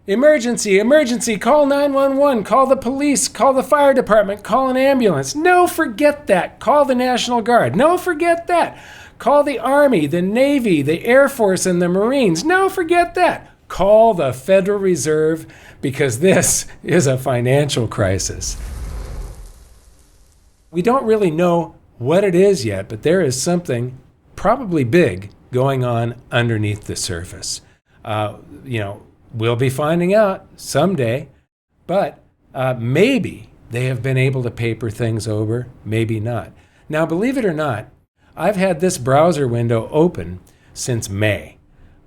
Emergency, emergency, call 911, call the police, call the fire department, call an ambulance. No, forget that. Call the National Guard. No, forget that. Call the Army, the Navy, the Air Force, and the Marines. No, forget that. Call the Federal Reserve, because this is a financial crisis. We don't really know what it is yet, but there is something probably big going on underneath the surface. We'll be finding out someday, but maybe they have been able to paper things over, maybe not. Now, believe it or not, I've had this browser window open since May.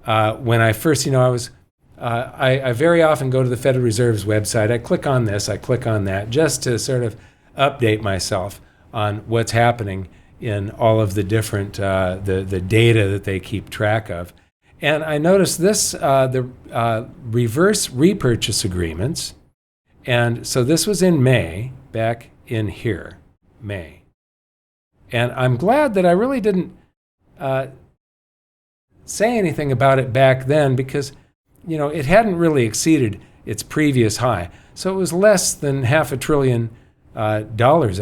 When I first, I very often go to the Federal Reserve's website. I click on this, I click on that, just to sort of update myself on what's happening in all of the different, the data that they keep track of. And I noticed this, the reverse repurchase agreements. And so this was in May, back in here, May. And I'm glad that I really didn't say anything about it back then, because, it hadn't really exceeded its previous high. So it was less than $500 billion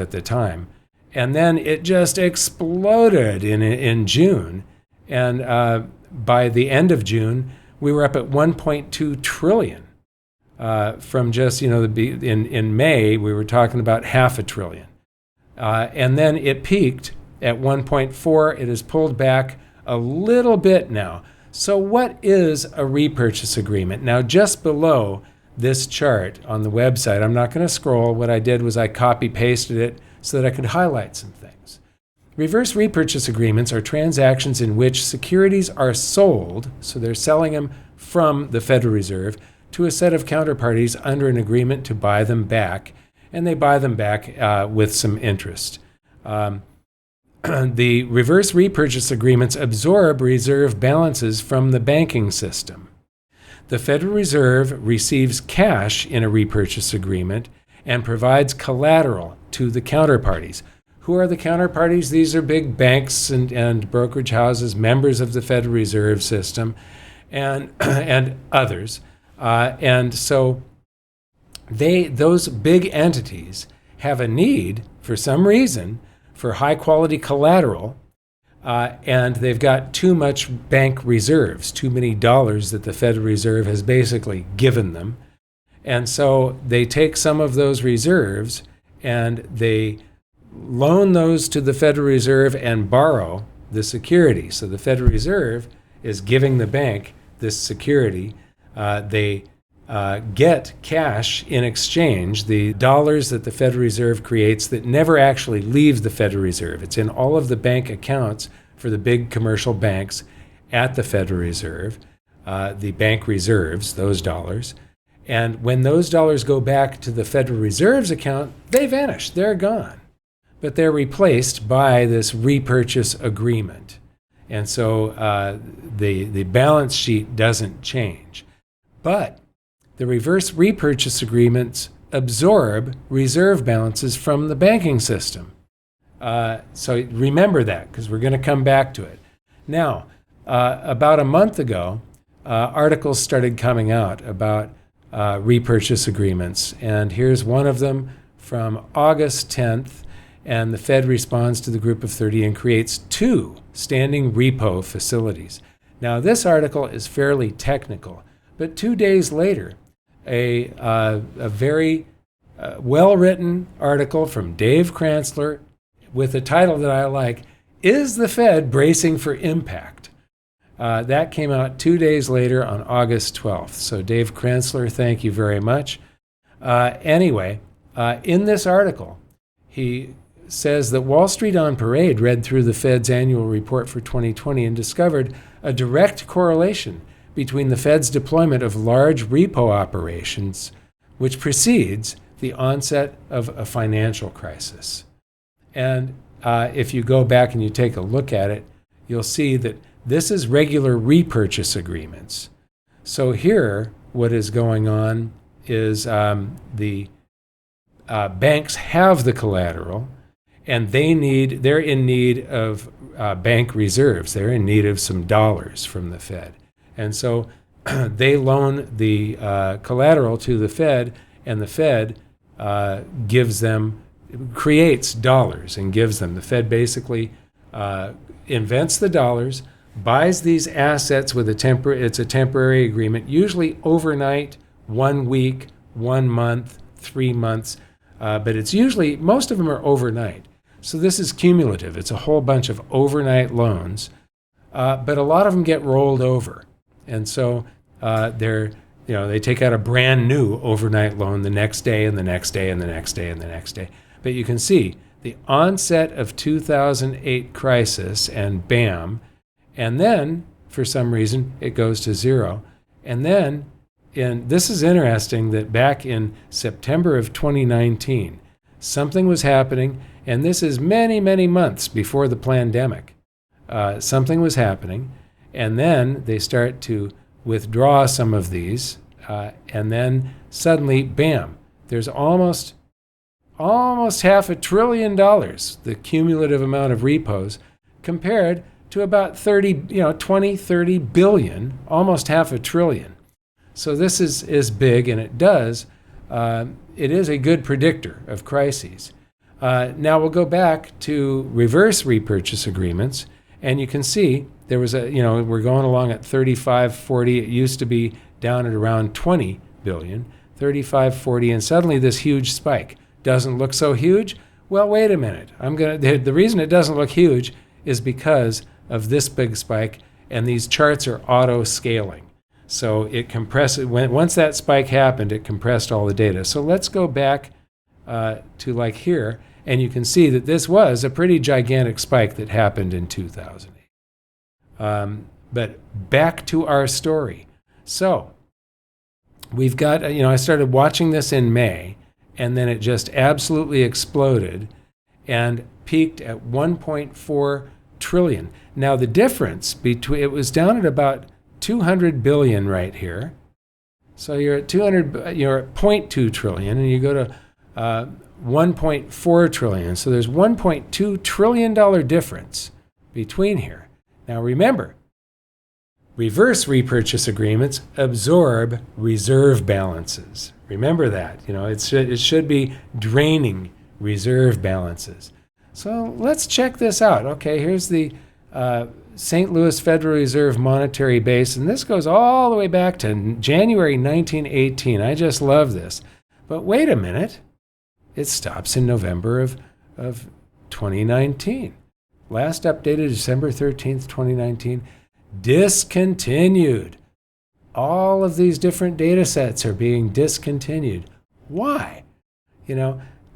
at the time. And then it just exploded in June. And by the end of June, we were up at 1.2 trillion. From just, in May, we were talking about $500 billion. And then it peaked at 1.4. It has pulled back a little bit now. So what is a repurchase agreement? Now, just below this chart on the website, I'm not going to scroll. What I did was I copy-pasted it so that I could highlight some things. Reverse repurchase agreements are transactions in which securities are sold, so they're selling them from the Federal Reserve, to a set of counterparties under an agreement to buy them back, and they buy them back with some interest. The reverse repurchase agreements absorb reserve balances from the banking system. The Federal Reserve receives cash in a repurchase agreement and provides collateral to the counterparties. Who are the counterparties? These are big banks and brokerage houses, members of the Federal Reserve System, and others. And so those big entities have a need, for some reason, for high-quality collateral, and they've got too much bank reserves, too many dollars that the Federal Reserve has basically given them. And so they take some of those reserves and they loan those to the Federal Reserve and borrow the security. So the Federal Reserve is giving the bank this security. They get cash in exchange, the dollars that the Federal Reserve creates that never actually leaves the Federal Reserve. It's in all of the bank accounts for the big commercial banks at the Federal Reserve, the bank reserves, those dollars. And when those dollars go back to the Federal Reserve's account, they vanish, they're gone. But they're replaced by this repurchase agreement. And so the balance sheet doesn't change. But the reverse repurchase agreements absorb reserve balances from the banking system. So remember that, because we're going to come back to it. Now, about a month ago, articles started coming out about repurchase agreements. And here's one of them from August 10th. And the Fed responds to the group of 30 and creates 2 standing repo facilities. Now, this article is fairly technical, but 2 days later, a very well-written article from Dave Kranzler with a title that I like, "Is the Fed Bracing for Impact?" That came out 2 days later on August 12th. So Dave Kranzler, thank you very much. Anyway, in this article, he says that Wall Street on Parade read through the Fed's annual report for 2020 and discovered a direct correlation between the Fed's deployment of large repo operations, which precedes the onset of a financial crisis. And if you go back and you take a look at it, you'll see that this is regular repurchase agreements. So here, what is going on is the banks have the collateral, and they're in need of bank reserves. They're in need of some dollars from the Fed. And so they loan the collateral to the Fed, and the Fed creates dollars and gives them. The Fed basically invents the dollars, buys these assets with it's a temporary agreement, usually overnight, 1 week, 1 month, 3 months, but it's usually, most of them are overnight. So this is cumulative. It's a whole bunch of overnight loans, but a lot of them get rolled over. And so they take out a brand new overnight loan the next day and the next day and the next day and the next day. But you can see the onset of 2008 crisis and bam, and then for some reason it goes to zero. And then, this is interesting, that back in September of 2019, something was happening, and this is many, many months before the pandemic. Something was happening, and then they start to withdraw some of these, and then suddenly, bam, there's almost $500 billion, the cumulative amount of repos, compared to about 30 billion, almost $500 billion. So this is big, and it is a good predictor of crises. Now we'll go back to reverse repurchase agreements, and you can see there was we're going along at 35, 40. It used to be down at around 20 billion, 35, 40, and suddenly this huge spike. Doesn't look so huge? Well, wait a minute. The reason it doesn't look huge is because of this big spike, and these charts are auto-scaling. So it compresses. Once that spike happened, it compressed all the data. So let's go back to like here, and you can see that this was a pretty gigantic spike that happened in 2008. But back to our story. So we've got, I started watching this in May, and then it just absolutely exploded and peaked at 1.4 trillion. Now the difference between, it was down at about 200 billion right here. So you're at 0.2 trillion, and you go to 1.4 trillion. So there's $1.2 trillion difference between here. Now remember, reverse repurchase agreements absorb reserve balances. Remember that. It should be draining reserve balances. So let's check this out. Okay, here's the St. Louis Federal Reserve monetary base, and this goes all the way back to January 1918. I just love this. But wait a minute. It stops in November of 2019. Last updated December 13th, 2019. Discontinued. All of these different data sets are being discontinued. Why?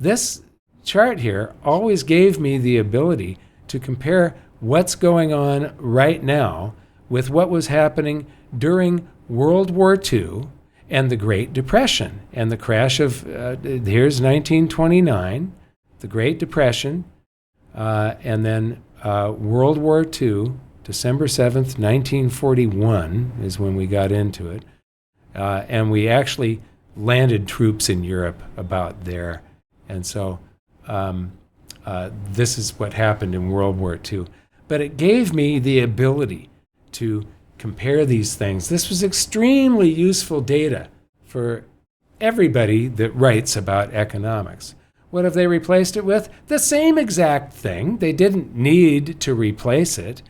This chart here always gave me the ability to compare what's going on right now with what was happening during World War II and the Great Depression and the crash of, here's 1929, the Great Depression, and then World War II, December 7th, 1941 is when we got into it. And we actually landed troops in Europe about there. And so this is what happened in World War II. But it gave me the ability to compare these things. This was extremely useful data for everybody that writes about economics. What have they replaced it with? The same exact thing. They didn't need to replace it,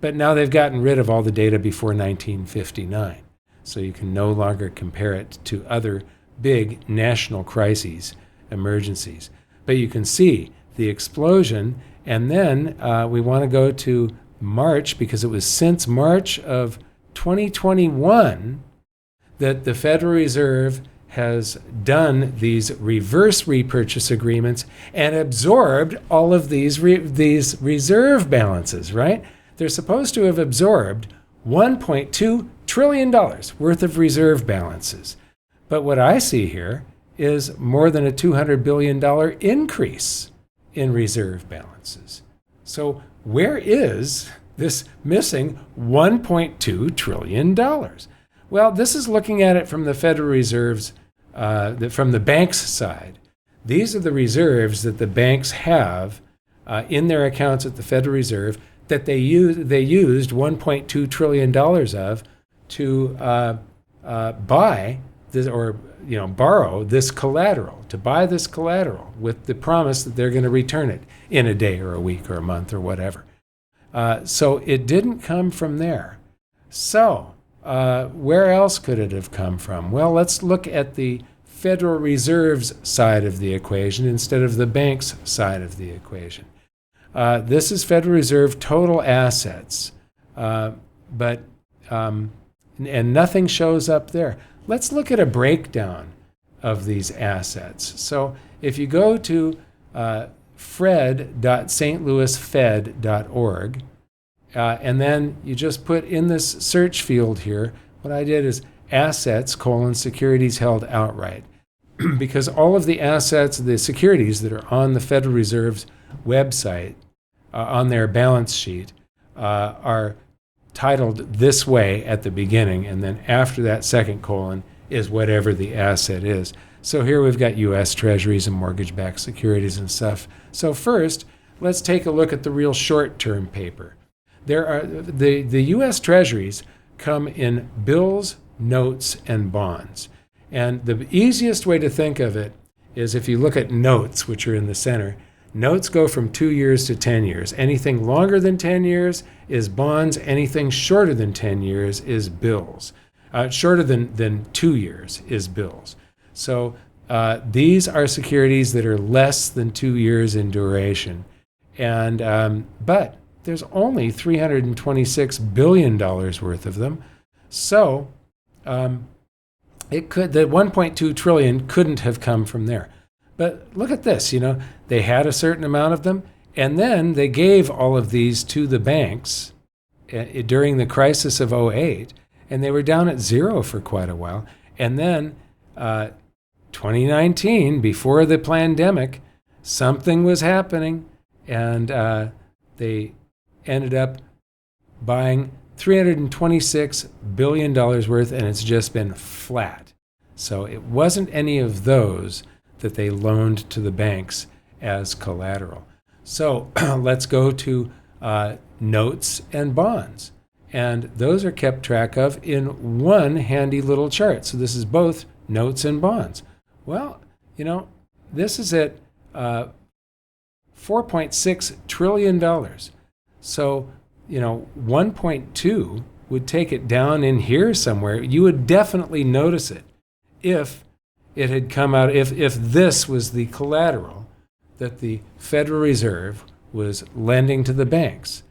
but now they've gotten rid of all the data before 1959. So you can no longer compare it to other big national crises, emergencies. But you can see the explosion, and then we want to go to March, because it was since March of 2021 that the Federal Reserve has done these reverse repurchase agreements and absorbed all of these reserve balances, right? They're supposed to have absorbed $1.2 trillion worth of reserve balances. But what I see here is more than a $200 billion increase in reserve balances. So where is this missing $1.2 trillion? Well, this is looking at it from the Federal Reserve's, from the bank's side. These are the reserves that the banks have in their accounts at the Federal Reserve that they used $1.2 trillion of to buy this, or borrow this collateral, to buy this collateral with the promise that they're going to return it in a day or a week or a month or whatever. So it didn't come from there. So where else could it have come from? Well, let's look at the Federal Reserve's side of the equation instead of the bank's side of the equation. This is Federal Reserve total assets, but nothing shows up there. Let's look at a breakdown of these assets. So if you go to fred.stlouisfed.org, and then you just put in this search field here, what I did is assets, securities held outright. Because all of the assets, the securities that are on the Federal Reserve's website, on their balance sheet, are titled this way at the beginning, and then after that second colon is whatever the asset is. So here we've got U.S. Treasuries and mortgage-backed securities and stuff. So first, let's take a look at the real short-term paper. There are the U.S. Treasuries come in bills, notes, and bonds. And the easiest way to think of it is if you look at notes, which are in the center. Notes go from 2 years to 10 years. Anything longer than 10 years is bonds. Anything shorter than 10 years is bills. Shorter than 2 years is bills. So these are securities that are less than 2 years in duration. And but there's only $326 billion worth of them. So the 1.2 trillion couldn't have come from there. But look at this, they had a certain amount of them, and then they gave all of these to the banks during the crisis of '08, and they were down at zero for quite a while. And then 2019, before the pandemic, something was happening, and they ended up buying $326 billion worth, and it's just been flat. So it wasn't any of those that they loaned to the banks as collateral. So let's go to notes and bonds. And those are kept track of in one handy little chart. So this is both notes and bonds. Well, this is at $4.6 trillion. So, 1.2 would take it down in here somewhere. You would definitely notice it if it had come out, if this was the collateral that the Federal Reserve was lending to the banks.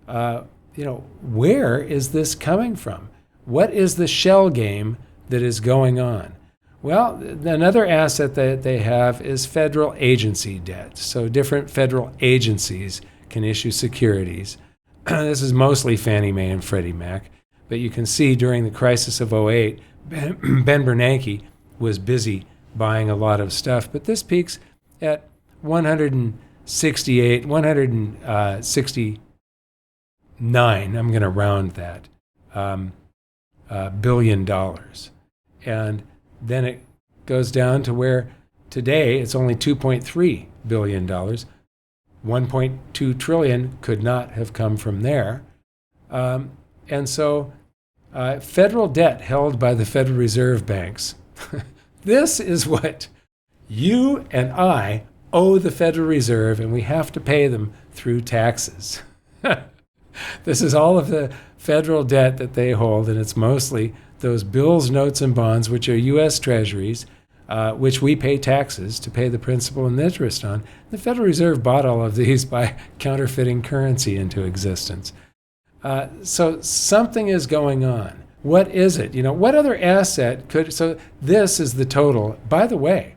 Where is this coming from? What is the shell game that is going on? Well, another asset that they have is federal agency debt. So different federal agencies can issue securities. This is mostly Fannie Mae and Freddie Mac. But you can see during the crisis of '08, Ben Bernanke was busy buying a lot of stuff. But this peaks at 169, I'm going to round that, $1 billion. And then it goes down to where today it's only $2.3 billion. 1.2 trillion could not have come from there. And so federal debt held by the Federal Reserve banks, this is what you and I owe the Federal Reserve, and we have to pay them through taxes. This is all of the federal debt that they hold, and it's mostly those bills, notes, and bonds, which are U.S. Treasuries, which we pay taxes to pay the principal and interest on. The Federal Reserve bought all of these by counterfeiting currency into existence. So something is going on. What is it? What other asset could... So this is the total. By the way,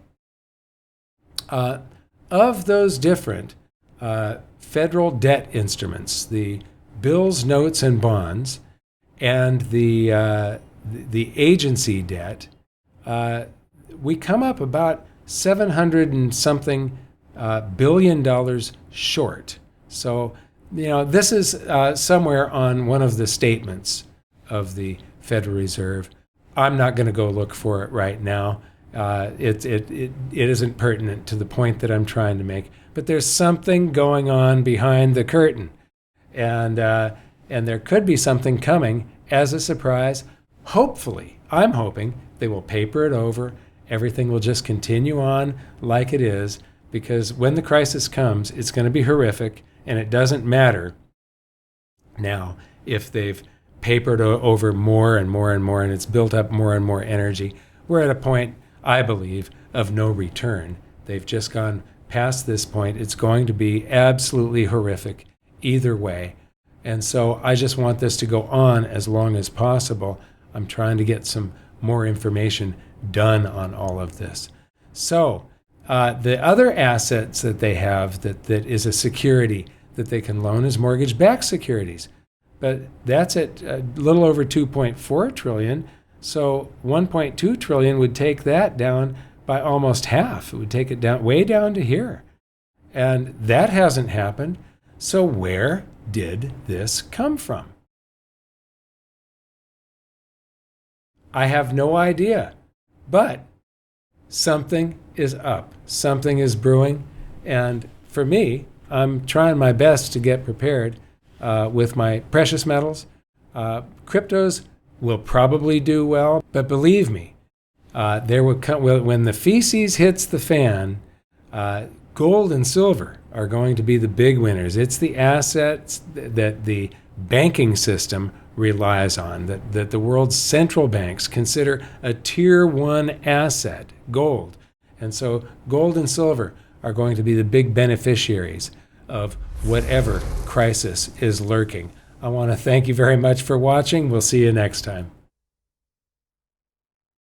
of those different federal debt instruments, the bills, notes, and bonds, and the agency debt, we come up about $700 and something billion short. So, this is somewhere on one of the statements of the Federal Reserve. I'm not going to go look for it right now. It isn't pertinent to the point that I'm trying to make. But there's something going on behind the curtain, and there could be something coming as a surprise, hopefully, I'm hoping they will paper it over. Everything will just continue on like it is, because when the crisis comes, it's going to be horrific, and it doesn't matter now if they've papered over more and more and more, and it's built up more and more energy. We're at a point, I believe, of no return. They've just gone past this point. It's going to be absolutely horrific either way. And so I just want this to go on as long as possible. I'm trying to get some more information done on all of this. So the other assets that they have that is a security that they can loan is mortgage-backed securities. But that's at a little over 2.4 trillion. So 1.2 trillion would take that down by almost half. It would take it down way down to here. And that hasn't happened. So where did this come from? I have no idea. But something is up. Something is brewing. And for me, I'm trying my best to get prepared with my precious metals. Cryptos will probably do well, but believe me, there will come, when the feces hits the fan, gold and silver are going to be the big winners. It's the assets that the banking system relies on, that the world's central banks consider a tier 1 asset, gold. And so gold and silver are going to be the big beneficiaries of whatever crisis is lurking. I want to thank you very much for watching. We'll see you next time.